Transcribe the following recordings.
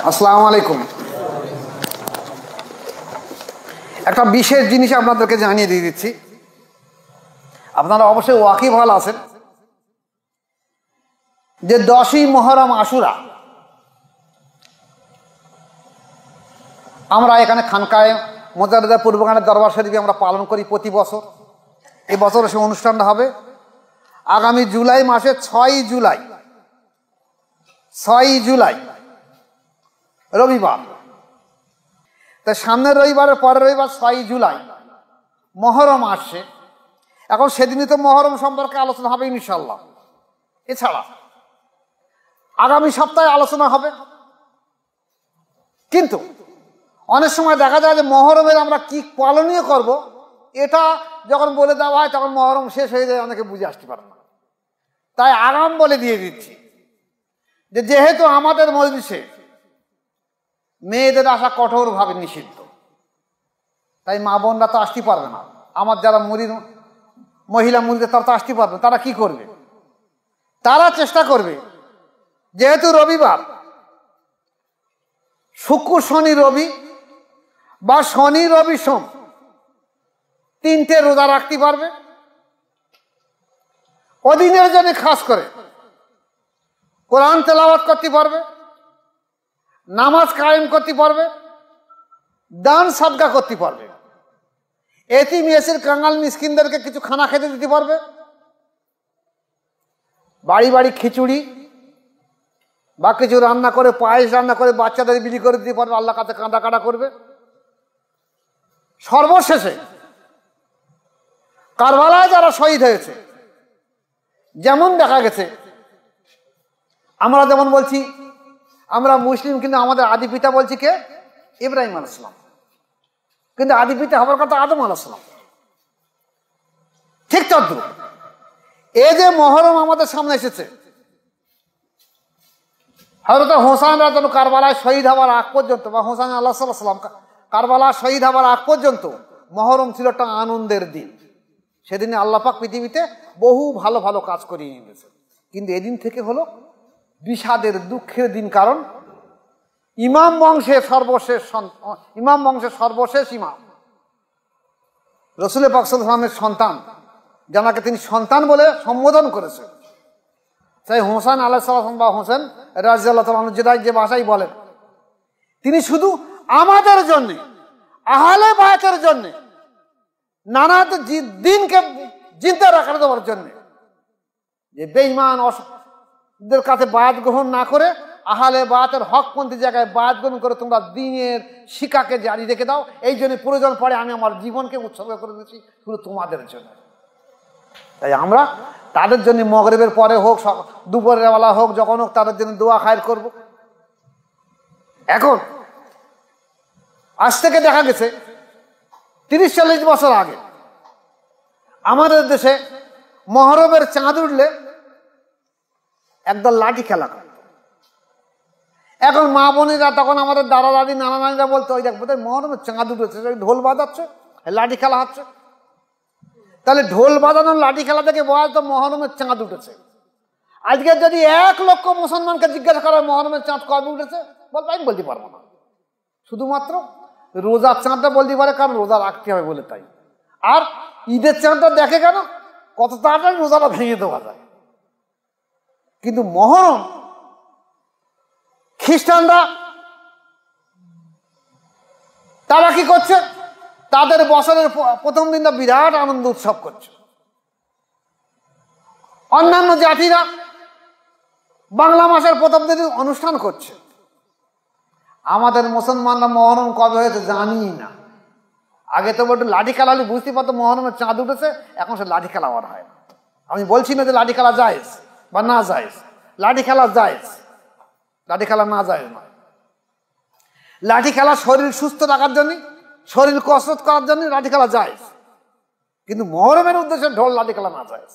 আসসালামু আলাইকুম। একটা বিশেষ জিনিস আপনাদেরকে জানিয়ে দিয়ে দিচ্ছি। আপনারা অবশ্যই ওয়াকিবহাল আছেন যে 10ই মুহররম আশুরা আমরা এখানে খানকায়ে মোজাদ্দেদা পূর্বখানের দরবার শরীফে আমরা পালন করি প্রতি বছর। এই বছর সে অনুষ্ঠানটা হবে আগামী জুলাই মাসে 6ই জুলাই রবিবার। তাই সামনের রবিবারের পরের রবিবার 6ই জুলাই মহরম আসছে। এখন সেদিনই তো মহরম সম্পর্কে আলোচনা হবে ইনশাল্লাহ। এছাড়া আগামী সপ্তাহে আলোচনা হবে। কিন্তু অনেক সময় দেখা যায় যে মহরমের আমরা কি পালনীয় করব, এটা যখন বলে দেওয়া হয় তখন মহরম শেষ হয়ে যায়, অনেকে বুঝে আসতে পারে না। তাই আগাম বলে দিয়ে দিচ্ছি যে যেহেতু আমাদের মজলিসে মেয়েদের আসা কঠোরভাবে নিষিদ্ধ, তাই মা বোনরা তো আসতে পারবে না। আমার যারা মহিলা মুরিদ তারা তো আসতে পারবে, তারা কি করবে? তারা চেষ্টা করবে যেহেতু রবিবার, শুক্র শনি রবি বা শনি রবি সোম 3টে রোজা রাখতে পারবে। ওদিনের জন্য খাস করে কোরআন তেলাওয়াত করতে পারবে, নামাজ কায়েম করতে পারবে, দান সাদকা করতে পারবে, এতিম এসির কাঙ্গাল মিসকিনদেরকে কিছু খানা খেতে দিতে পারবে, বাড়ি বাড়ি খিচুড়ি বা কিছু রান্না করে পায়েস রান্না করে বাচ্চাদের বিলি করে দিতে পারবে, আল্লাহ কাছে কাঁদা কাটা করবে। সর্বশেষে কারবালায় যারা শহীদ হয়েছে, যেমন দেখা গেছে, আমরা যেমন বলছি আমরা মুসলিম, কিন্তু আমাদের আদি পিতা বলছি কে? ইব্রাহিম আলাইহিস সালাম, কিন্তু আদি পিতা হবার কথা আদম আলাইহিস সালাম। ঠিক তদ্রুপ এই যে মহরম আমাদের সামনে এসেছে, হযরত হোসেন রাদিয়াল্লাহু কারবালায় শহীদ হওয়ার আগ পর্যন্ত, বা হোসেন আলাইহিস সালাম কারবালা শহীদ হওয়ার আগ পর্যন্ত মহরম ছিল একটা আনন্দের দিন। সেদিনে আল্লাহ পাক পৃথিবীতে বহু ভালো ভালো কাজ করিয়ে নিয়েছে, কিন্তু এদিন থেকে হলো বিষাদের দুঃখের দিন। কারণ ইমাম বংশের সর্বশেষ ইমাম রাসূল পাক সাল্লাল্লাহু আলাইহি ওয়াসাল্লামের সন্তান, যাকে তিনি সন্তান বলে সম্বোধন করেছে, সেই হোসেন আলাইহিস সালাম বা হোসেন রাদিয়াল্লাহু তাআলা আনহু যে ভাষাই বলেন, তিনি শুধু আমাদের জন্য, আহলে বায়তের জন্য, নানা দিনকে জিন্দা রাখার দেওয়ার জন্য, যে বেঈমান দের কাছে বায়াত গ্রহণ না করে আহলে বায়াতের হকপন্থী জায়গায় বায়াত গ্রহণ করে তোমরা দ্বীনের শিক্ষাকে জারি রেখে দাও, এই জন্য প্রয়োজন পড়ে আমি আমার জীবনকে উৎসর্গ করে দিচ্ছি শুধু তোমাদের জন্য। তাই আমরা তাদের জন্য মাগরিবের পরে হোক, দুপুরের বেলা হোক, যখন হোক তাদের জন্য দোয়া খায়ের করব। এখন আজ থেকে দেখা গেছে 30-40 বছর আগে আমাদের দেশে মহরমের চাঁদ উঠলে একদল লাঠি খেলা করে। এখন মা বোনেরা, তখন আমাদের দাদা দাদি নানা নানিরা বলতো, ওই দেখ বোধহয় মহরমের চাঁদ উঠেছে, ঢোল বাজাচ্ছে, লাঠি খেলা হচ্ছে। তাহলে ঢোল বাজানোর লাঠি খেলা থেকে বলা তো মহরমের চাঁদ উঠেছে। আজকে যদি 1 লক্ষ মুসলমানকে জিজ্ঞাসা করা মহরমের চাঁদ কবে উঠেছে, বলবো আমি বলতে পারবো না। শুধুমাত্র রোজার চাঁদটা বলতে পারে, কারণ রোজা রাখতে হবে বলে। তাই আর ঈদের চাঁদটা দেখে কেন, কত তাড়াতাড়ি রোজাটা ভেঙে দেওয়া যায়। কিন্তু মহরম খ্রিস্টানরা তারা কি করছে, তাদের বছরের প্রথম দিনটা বিরাট আনন্দ উৎসব করছে। অন্যান্য জাতিরা বাংলা মাসের প্রথম দিন অনুষ্ঠান করছে। আমাদের মুসলমানরা মহরম কবে হয়েছে জানি না। আগে তো একটু লাঠি খেলা হলে বুঝতে পারতো মহরমের চাঁদ উঠেছে, এখন সে লাঠি খেলা আর হয় না। আমি বলছি না যে লাঠি খেলা জায়েজ বা না জায়েজ, লাঠি খেলা জায়েজ, লাঠি খেলা না জায়েজ নয়। লাঠি খেলা শরীর সুস্থ রাখার জন্য, শরীর কসরত করার জন্য লাঠি খেলা জায়েজ, কিন্তু মহরমের উদ্দেশ্যে ঢোল লাঠি খেলা না জায়েজ।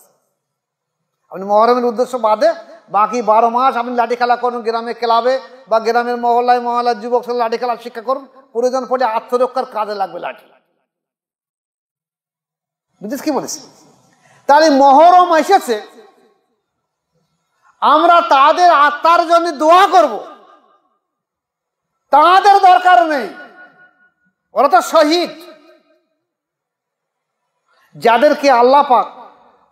আপনি মহরমের উদ্দেশ্য বাদে বাকি 12 মাস আপনি লাঠি খেলা করুন, গ্রামে ক্লাবে বা গ্রামের মহল্লায় যুবক সাথে লাঠি খেলার শিক্ষা করুন, প্রয়োজন পড়ে আত্মরক্ষার কাজে লাগবে লাঠি। বুঝিস কি বলেছি? তাহলে মহরম এসেছে, আমরা তাদের আত্মার জন্য দোয়া করব তাদের দরকার নেই, ওরা তো শহীদ। যাদেরকে আল্লাহ পাক,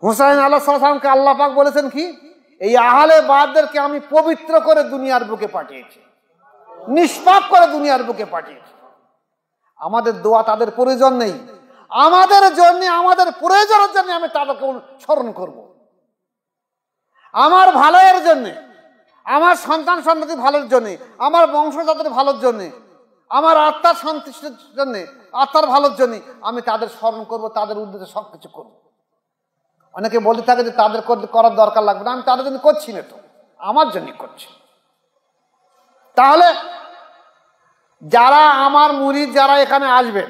হুসাইন আলাইহিস সালামকে আল্লাহ পাক বলেছেন কি, এই আহলে বাদদেরকে আমি পবিত্র করে দুনিয়ার বুকে পাঠিয়েছি, নিষ্পাপ করে দুনিয়ার বুকে পাঠিয়েছি। আমাদের দোয়া তাদের প্রয়োজন নেই, আমাদের জন্য, আমাদের প্রয়োজনের জন্য আমি তাদেরকে স্মরণ করব। আমার ভালোর জন্যে, আমার সন্তান সন্ততি ভালোর জন্যে, আমার বংশজাতের ভালোর জন্যে, আমার আত্মার সন্তুষ্টির জন্যে, আত্মার ভালোর জন্যে আমি তাদের স্মরণ করব, তাদের উদ্দেশ্যে সবকিছু করব। অনেকে বলে থাকে যে তাদের করার দরকার লাগবে না, আমি তাদের জন্য করছি না, তো আমার জন্য করছি। তাহলে যারা আমার মুরিদ যারা এখানে আসবেন,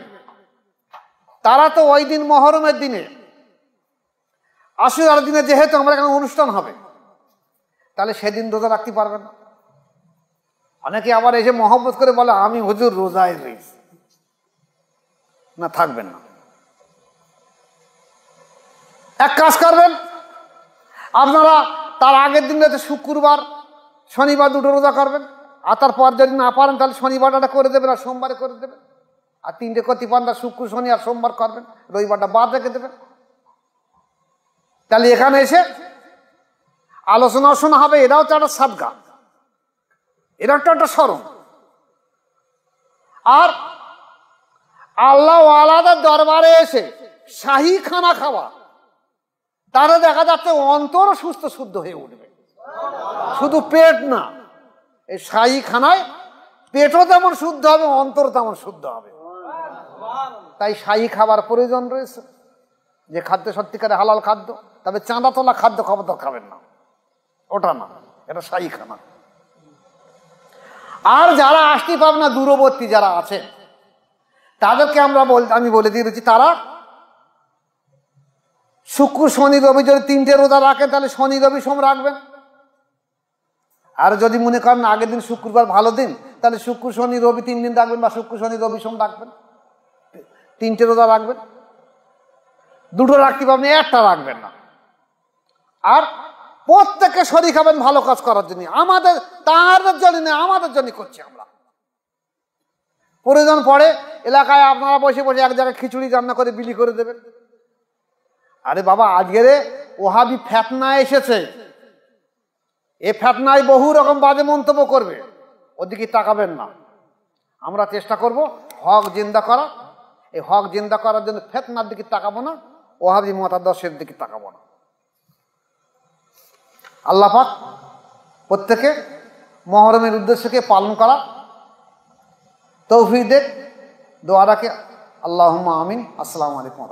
তারা তো ওই দিন মহরমের দিনে, আশুরার দিনে যেহেতু আমরা এখানে অনুষ্ঠান হবে, তাহলে সেদিন রোজা রাখতে পারবেন না। অনেকে আবার এসে মহব্বত করে বলে আমি হুজুর রোজায় রয়েছি, না থাকবেন না। এক কাজ করবেন, আপনারা তার আগের দিন যাতে শুক্রবার শনিবার দুটো রোজা করবেন, আর তারপর যদি না পারেন তাহলে শনিবারটা করে দেবেন আর সোমবারে করে দেবেন, আর তিনটে করতে পারেন শুক্র শনি আর সোমবার করবেন, রবিবারটা বাদ রেখে দেবেন। তাহলে এখানে এসে আলোচনা শোনা হবে, এটাও তো একটা সাদগা, এটা একটা স্মরণ। আর আল্লাহ ওয়ালাদের দরবারে এসে শাহী খানা খাওয়া, তারা দেখা যাচ্ছে অন্তর সুস্থ শুদ্ধ হয়ে উঠবে, শুধু পেট না, এই শাহী খানায় পেটও তেমন শুদ্ধ হবে, অন্তর তেমন শুদ্ধ হবে। তাই শাহী খাবার প্রয়োজন রয়েছে, যে খাদ্য সত্যিকারে হালাল খাদ্য। তবে চাঁদা তোলা খাদ্য খবরদার খাবেন না, ওটা না, এটা শাহী খানা। আর যারা আসতে পাবে না, দূরবর্তী যারা আছে, তাদেরকে আমি বলে দিয়েছি, তারা শুক্র শনি রবি যদি তিনটে রোজা রাখেন, তাহলে শনি রবি সোম রাখবেন। আর যদি মনে করেন আগের দিন শুক্রবার ভালো দিন, তাহলে শুক্র শনি রবি 3 দিন রাখবেন, বা শুক্র শনি রবি সোম রাখবেন, 3টে রোজা রাখবেন। দুটো রাখতে পারবেন, একটা রাখবেন না। আর প্রত্যেকে শরীর খাবেন ভালো কাজ করার জন্য, আমাদের তাদের জন্য না, আমাদের জন্য করছি আমরা। প্রয়োজন পড়ে এলাকায় আপনারা বসে বসে এক জায়গায় খিচুড়ি রান্না করে বিলি করে দেবেন। আরে বাবা, আজকের ওহাবি ফ্যাতনা এসেছে, এ ফ্যাতনায় বহু রকম বাজে মন্তব্য করবে, ওদিকে তাকাবেন না। আমরা চেষ্টা করব হক জিন্দা করা, এই হক জিন্দা করার জন্য ফেতনার দিকে তাকাবো না, ওহাবি মতাদর্শের দিকে তাকাবো না। আল্লাহ পাক প্রত্যেকে মহরমের উদ্দেশ্যকে পালন করা তৌফিক দেন, দোয়া রাখে। আল্লাহুম্মা আমিন। আসসালামু আলাইকুম।